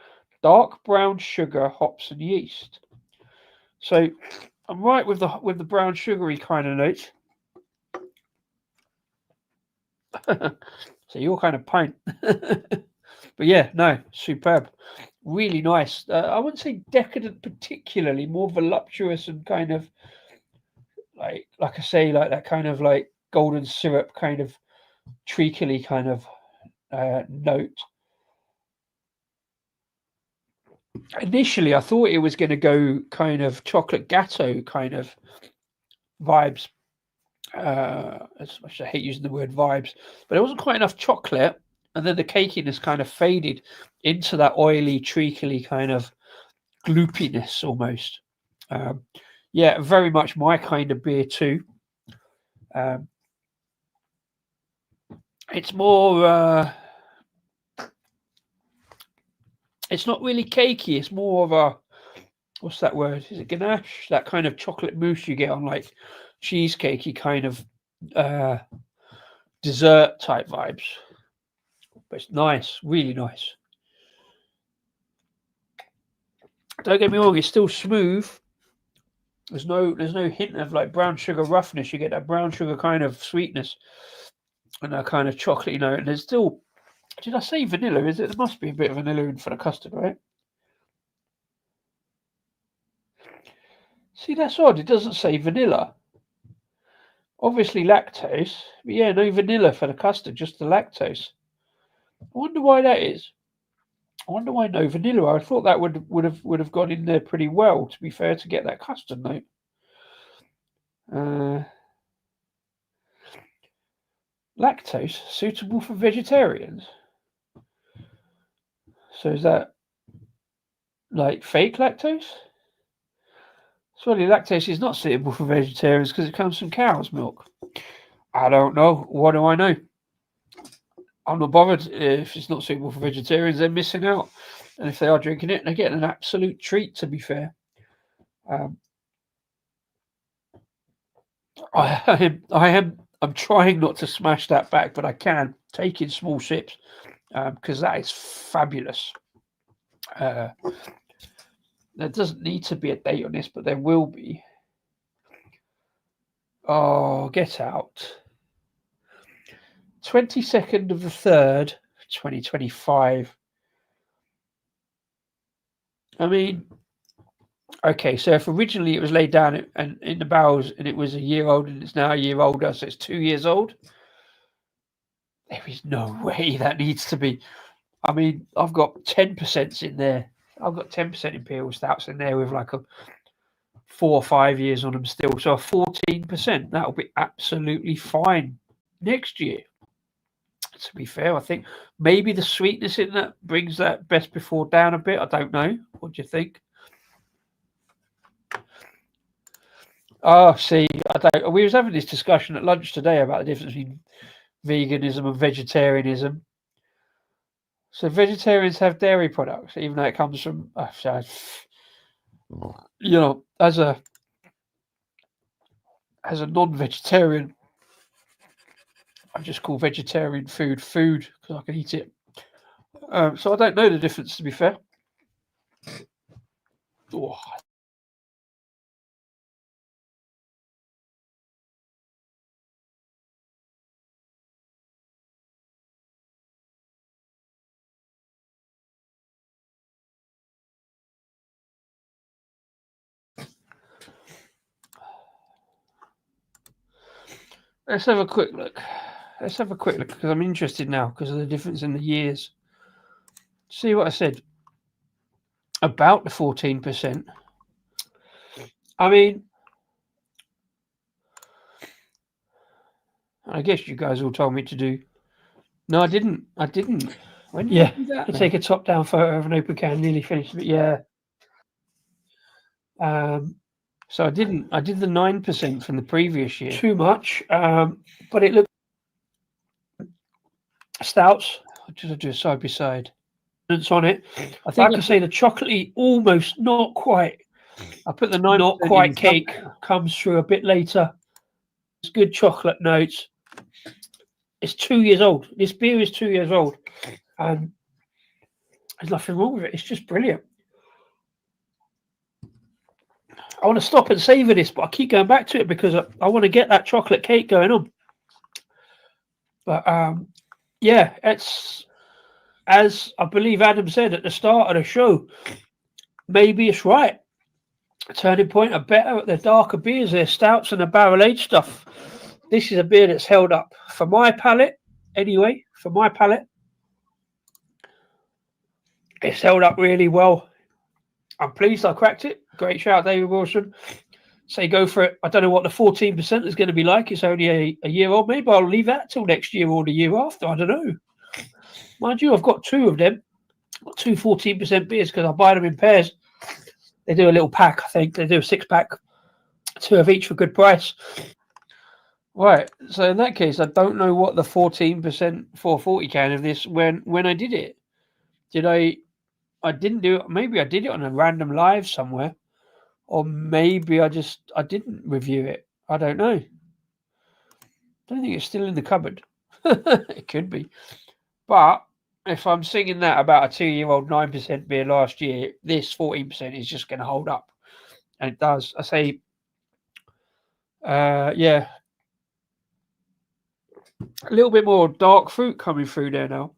dark brown sugar, hops, and yeast. So I'm right with the brown sugary kind of notes. So you're kind of pint. But yeah, no, superb. really nice. I wouldn't say decadent particularly, more voluptuous and kind of like I say, like that kind of like golden syrup kind of treacly kind of note. Initially, I thought it was going to go kind of chocolate gatto kind of vibes. As much as I hate using the word vibes, but it wasn't quite enough chocolate, and then the cakiness kind of faded into that oily, treacly kind of gloopiness almost. Yeah, very much my kind of beer too. It's more. It's not really cakey. It's more of a, what's that word? Is it ganache? That kind of chocolate mousse you get on like cheesecakey kind of dessert type vibes. But it's nice, really nice. Don't get me wrong, it's still smooth. There's no hint of like brown sugar roughness. You get that brown sugar kind of sweetness and that kind of chocolatey note. And there's still, did I say vanilla? Is it? There must be a bit of vanilla in for the custard, right? See, that's odd. It doesn't say vanilla. Obviously lactose, but yeah, no vanilla for the custard, just the lactose. I wonder why that is. I wonder why no vanilla. I thought that would have gone in there pretty well, to be fair, to get that custard note. Lactose suitable for vegetarians. So is that like fake lactose? Surely lactose is not suitable for vegetarians because it comes from cow's milk. I don't know. What do I know? I'm not bothered. If it's not suitable for vegetarians, they're missing out. And if they are drinking it, they're getting an absolute treat, to be fair. I'm trying not to smash that back, but I can, take in small sips, because that is fabulous. There doesn't need to be a date on this, but there will be. Oh, get out. 22nd of the 3rd, 2025. I mean, okay, so if originally it was laid down and in the barrels and it was a year old and it's now a year older, so it's 2 years old, there is no way that needs to be. I mean, I've got 10% in there. I've got 10% Imperial Stouts in there with like a 4 or 5 years on them still. So a 14%, that'll be absolutely fine next year. To be fair, I think maybe the sweetness in that brings that best before down a bit. I don't know. What do you think? Oh, see, we was having this discussion at lunch today about the difference between veganism and vegetarianism. So vegetarians have dairy products, even though it comes from, as a non-vegetarian, I just call vegetarian food because I can eat it. So I don't know the difference, to be fair. Oh. Let's have a quick look. Because I'm interested now because of the difference in the years. See what I said about the 14%. I mean, I guess you guys all told me to do. No, I didn't. When did I do that? To take a top-down photo of an open can, nearly finished it. Yeah. So I didn't. I did the 9% from the previous year. Too much. But it looked stouts. I just do a side by side. On it, I think I can say the chocolatey almost not quite. I put the 9% not quite cake comes through a bit later. It's good chocolate notes. It's 2 years old. This beer is 2 years old, and there's nothing wrong with it. It's just brilliant. I want to stop and savor this, but I keep going back to it because I want to get that chocolate cake going on. But yeah, it's as I believe Adam said at the start of the show, maybe it's right. Turning Point are better at their darker beers, their stouts and the barrel-aged stuff. This is a beer that's held up for my palate, anyway. For my palate, it's held up really well. I'm pleased I cracked it. Great shout, David Wilson. Say go for it. I don't know what the 14% is going to be like. It's only a year old. Maybe I'll leave that till next year or the year after. I don't know. Mind you, I've got two of them. I've got two 14% beers because I buy them in pairs. They do a little pack, I think. They do a 6-pack, 2 of each for good price. Right. So in that case, I don't know what the 14% 440 can of this when I did it. Did I didn't do it. Maybe I did it on a random live somewhere. Or maybe I didn't review it. I don't know. I don't think it's still in the cupboard. It could be. But if I'm singing that about a 2-year-old 9% beer last year, this 14% is just going to hold up. And it does. I say, yeah. A little bit more dark fruit coming through there now.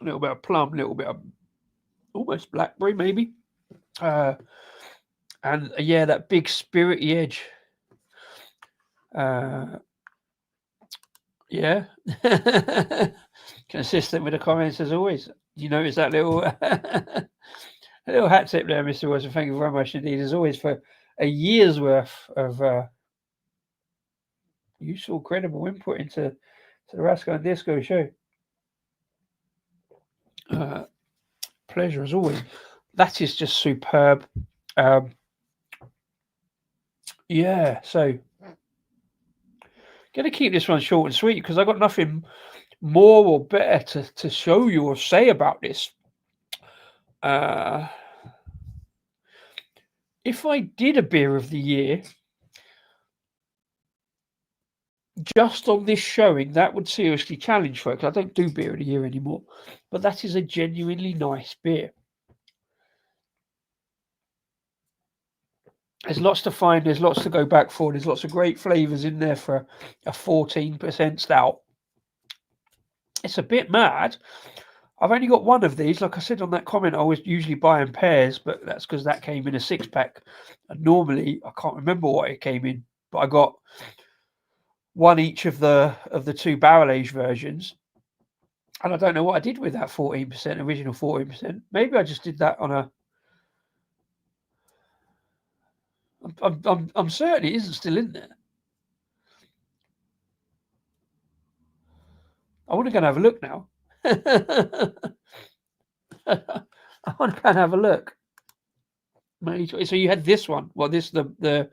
A little bit of plum, a little bit of almost blackberry, maybe. And yeah, that big spirity edge. Yeah. Consistent with the comments as always. You notice that little a little hat tip there, Mr. Wilson. Thank you very much indeed, as always, for a year's worth of useful, credible input into the Rasko and Disco show. Pleasure as always. That is just superb. Yeah, so going to keep this one short and sweet because I got nothing more or better to show you or say about this. If I did a beer of the year just on this showing, that would seriously challenge folks. I don't do beer of the year anymore, but that is a genuinely nice beer. There's lots to find. There's lots to go back for. There's lots of great flavours in there for a 14% stout. It's a bit mad. I've only got one of these. Like I said on that comment, I always usually buy in pairs, but that's because that came in a 6-pack. And normally, I can't remember what it came in, but I got one each of the 2 barrel-aged versions. And I don't know what I did with that 14%, original 14%. Maybe I just did that on a... I'm certain it isn't still in there. I want to go and have a look now. I want to go and have a look. So you had this one. Well, this the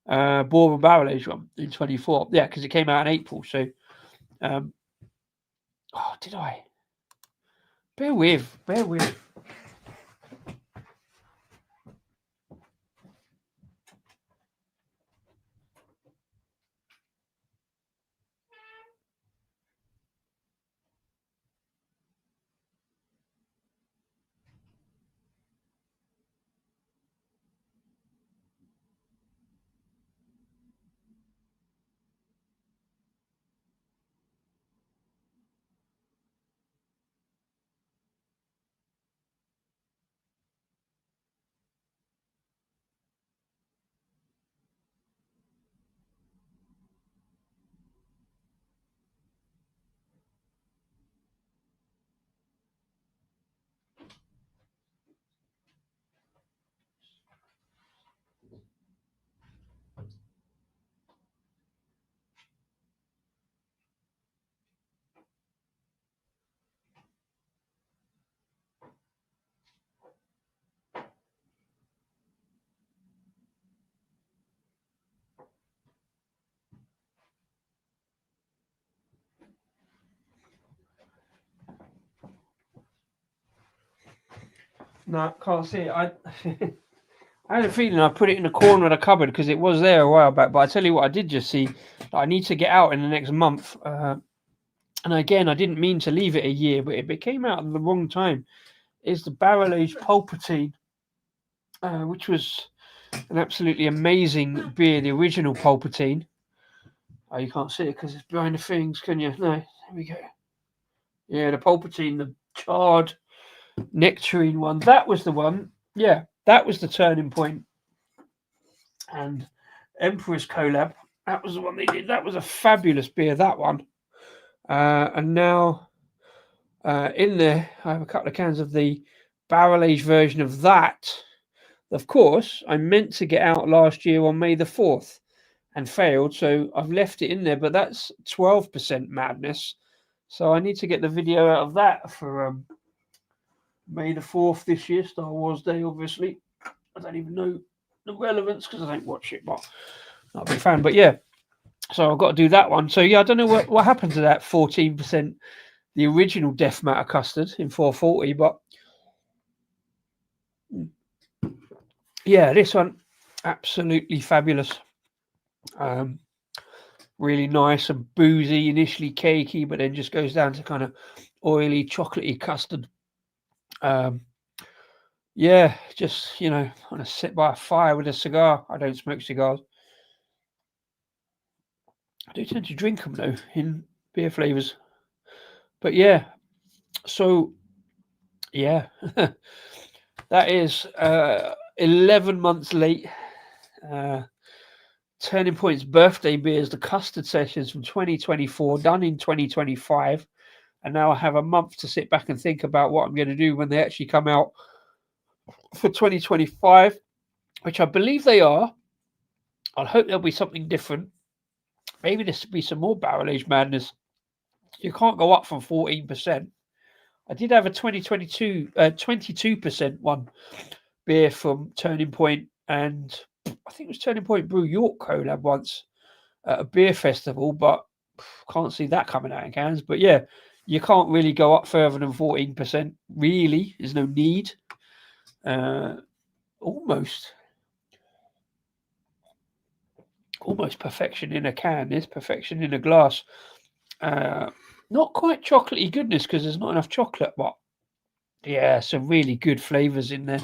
Bourbon barrel aged one in 24. Yeah, because it came out in April. So, oh, did I? Bear with. No, can't see it. I had a feeling I put it in the corner of the cupboard because it was there a while back. But I tell you what, I did just see that I need to get out in the next month. And again, I didn't mean to leave it a year, but it came out at the wrong time. Is the barrel-aged Pulpatine, which was an absolutely amazing beer, the original Pulpatine. Oh, you can't see it because it's behind the things, can you? No, there we go. Yeah, the Palpatine, the charred nectarine one. That was the one. Yeah, that was the Turning Point and Emperor's collab. That was the one they did. That was a fabulous beer, that one. And now in there, I have a couple of cans of the barrel aged version of that. Of course, I meant to get out last year on May the 4th and failed, so I've left it in there, but that's 12% madness. So I need to get the video out of that for May the 4th this year, Star Wars Day, obviously. I don't even know the relevance because I don't watch it, but not a big fan. But yeah, so I've got to do that one. So yeah, I don't know what happened to that 14%, the original Death Matter custard in 440, but yeah, this one, absolutely fabulous. Really nice and boozy, initially cakey, but then just goes down to kind of oily, chocolatey custard. Yeah, just, you know, want to sit by a fire with a cigar. I don't smoke cigars. I do tend to drink them, though, in beer flavours. But yeah, so, yeah, that is 11 months late. Turning Point's birthday beers, the Custard Sessions from 2024, done in 2025. And now I have a month to sit back and think about what I'm going to do when they actually come out for 2025, which I believe they are. I hope there'll be something different. Maybe this will be some more barrel aged madness. You can't go up from 14%. I did have a 22% one beer from Turning Point, and I think it was Turning Point Brew York collab once at a beer festival, but can't see that coming out in cans. But yeah, you can't really go up further than 14%. Really, there's no need. Almost perfection in a can. There's perfection in a glass. Not quite chocolatey goodness because there's not enough chocolate, but yeah, some really good flavors in there.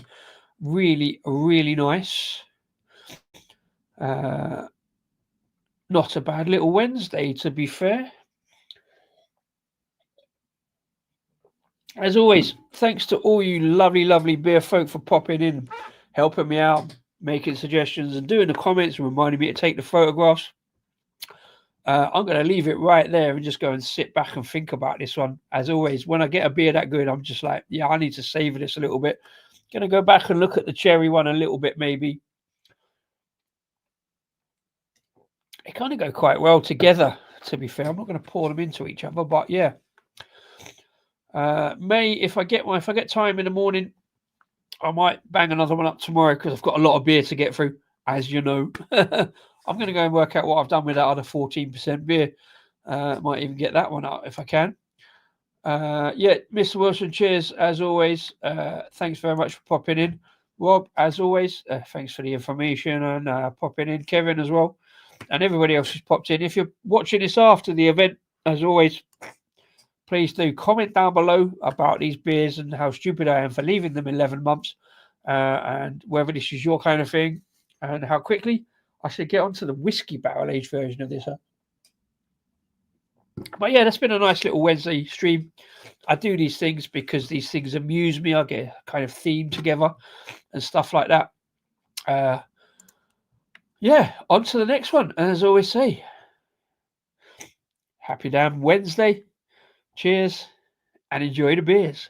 Really, really nice. Not a bad little Wednesday, to be fair. As always, thanks to all you lovely beer folk for popping in, helping me out, making suggestions, and doing the comments and reminding me to take the photographs. I'm going to leave it right there and just go and sit back and think about this one. As always, when I get a beer that good, I'm just like, yeah, I need to savor this a little bit. Going to go back and look at the cherry one a little bit, maybe. They kind of go quite well together, to be fair. I'm not going to pour them into each other, but yeah. If I get time in the morning, I might bang another one up tomorrow because I've got a lot of beer to get through, as you know. I'm going to go and work out what I've done with that other 14% beer. Might even get that one out if I can. Yeah, Mr. Wilson, cheers as always. Thanks very much for popping in. Rob, as always, thanks for the information and popping in. Kevin as well. And everybody else who's popped in. If you're watching this after the event, as always, please do comment down below about these beers and how stupid I am for leaving them 11 months and whether this is your kind of thing and how quickly I should get onto the whiskey barrel-aged version of this. But yeah, that's been a nice little Wednesday stream. I do these things because these things amuse me. I get a kind of theme together and stuff like that. Yeah, on to the next one. And as I always say, happy damn Wednesday. Cheers and enjoy the beers.